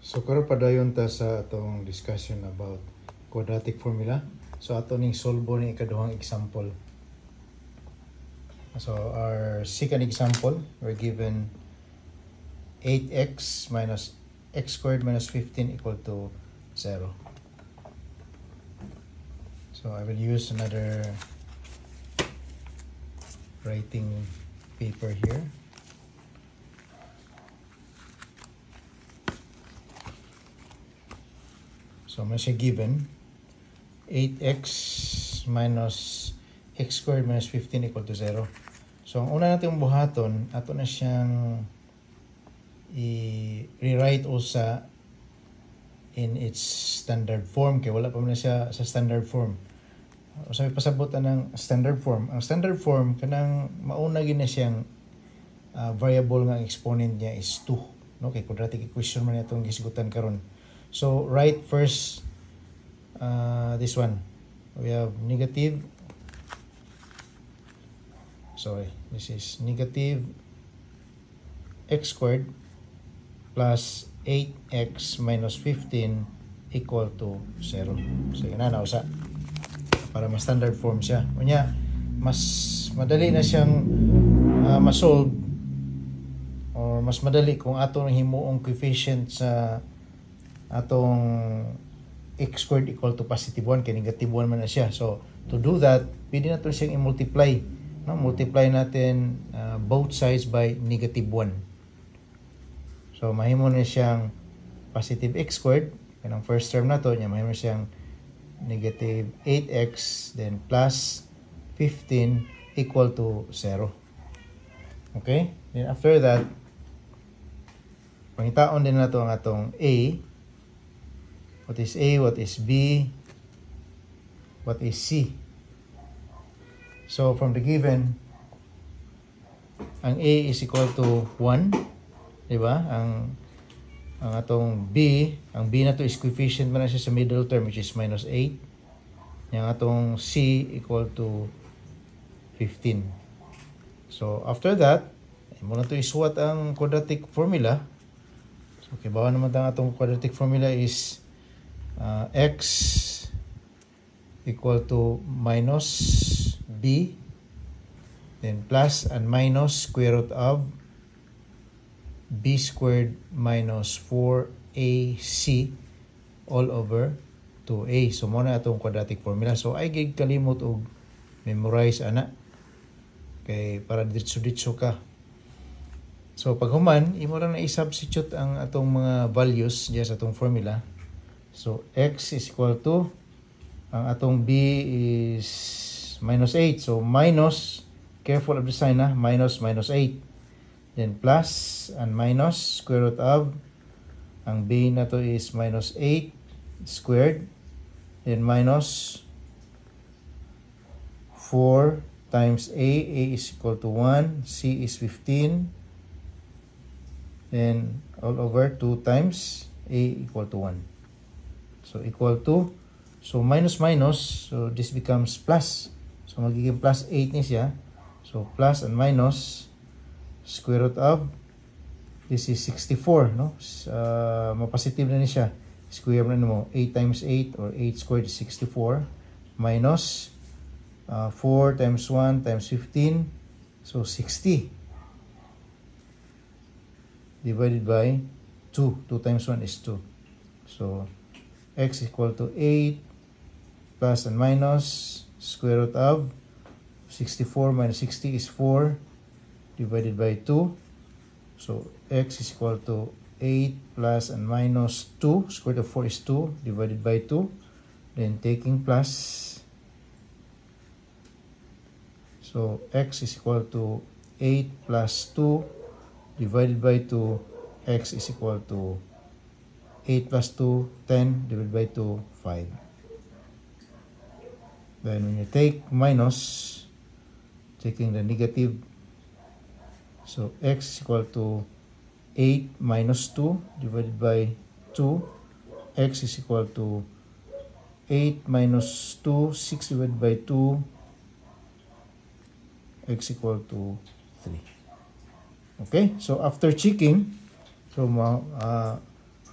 So karon padayon ta sa atong discussion about quadratic formula. So ato ning solbo ni ikaduhang example. So our second example, we're given 8x minus x squared minus 15 equal to 0. So I will use another writing paper here. So may siya given 8x minus x squared minus 15 equal to 0. So ang una natin buhaton, ato na siyang i-rewrite usa in its standard form kay wala pa man siya sa standard form. O sabi pasabutan ng standard form. Ang standard form kanang mauna gyud na siyang variable nga exponent niya is 2, no? Kay quadratic equation man itong gisgutan karon. So write first this one. We have negative, this is negative x squared plus 8x minus 15 equal to 0. So yun na usa para mas standard form siya. Unya mas madali na siyang ma-solve or mas madali kung atong himuong coefficient sa atong x squared equal to positive 1 kay negative 1 man na siya. So to do that, pwede natin siyang i-multiply, no? Multiply natin both sides by negative 1. So mahimo na siyang positive x squared, kanang first term na to, mahimo siyang negative 8x then plus 15 equal to 0. Okay? Then after that, pangitaon din nato ang atong a. What is A? What is B? What is C? So from the given, ang A is equal to 1, di ba? Ang atong B, ang B na to is coefficient man na siya sa middle term which is minus 8. Yung atong C equal to 15. So after that, muna to isuwat ang quadratic formula. So kibawa naman ang atong quadratic formula is x equal to minus b then plus and minus square root of b squared minus 4ac all over 2a. So muna atong quadratic formula. So ay gig kalimot og memorize ana kay para ditso-ditso ka. So pag human imo ra na i-substitute ang atong mga values diya sa atong formula. So x is equal to, ang atong b is minus 8. So minus, careful of the sign minus 8. Then plus and minus square root of, ang b na to is minus 8 squared. Then minus 4 times a is equal to 1, c is 15. Then all over 2 times a equal to 1. So equal to, so minus minus, so this becomes plus. So magiging plus 8 ni siya. So plus and minus square root of, this is 64, no? Mapositive na ni siya. Square na mo, 8 times 8 or 8 squared is 64 minus 4 times 1 times 15, so 60 divided by 2. 2 times 1 is 2. So x equal to 8 plus and minus square root of 64 minus 60 is 4 divided by 2. So x is equal to 8 plus and minus 2. Square root of 4 is 2 divided by 2. Then taking plus. So x is equal to 8 plus 2 divided by 2. X is equal to 8 plus 2, 10 divided by 2, 5. Then when you take minus, taking the negative, so x is equal to 8 minus 2 divided by 2. X is equal to 8 minus 2, 6 divided by 2. X equal to 3. Okay, so after checking, so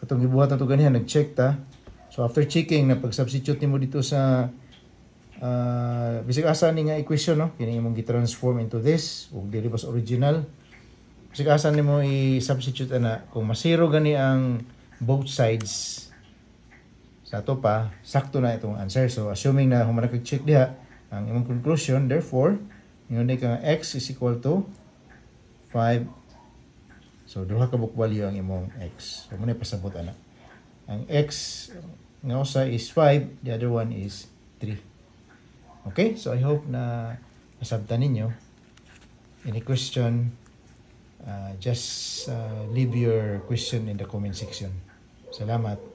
katong gibuhat na to ganihan, nag-check ta. So after checking na pag-substitute nimo dito sa bisig asa ni nga equation, no, kini imong gi-transform into this ug dili was original. Bisig asa nimo i-substitute ana kung masiro gani ang both sides sa to pa, sakto na itong answer. So assuming na human nag-check diha ang imong conclusion, therefore ingon ka x is equal to 5. So duha ka book value ang imong x. So muna pasabot ana. Ang x nga usa is 5, the other one is 3. Okay? So I hope na nasabtan ninyo. Any question, just leave your question in the comment section. Salamat.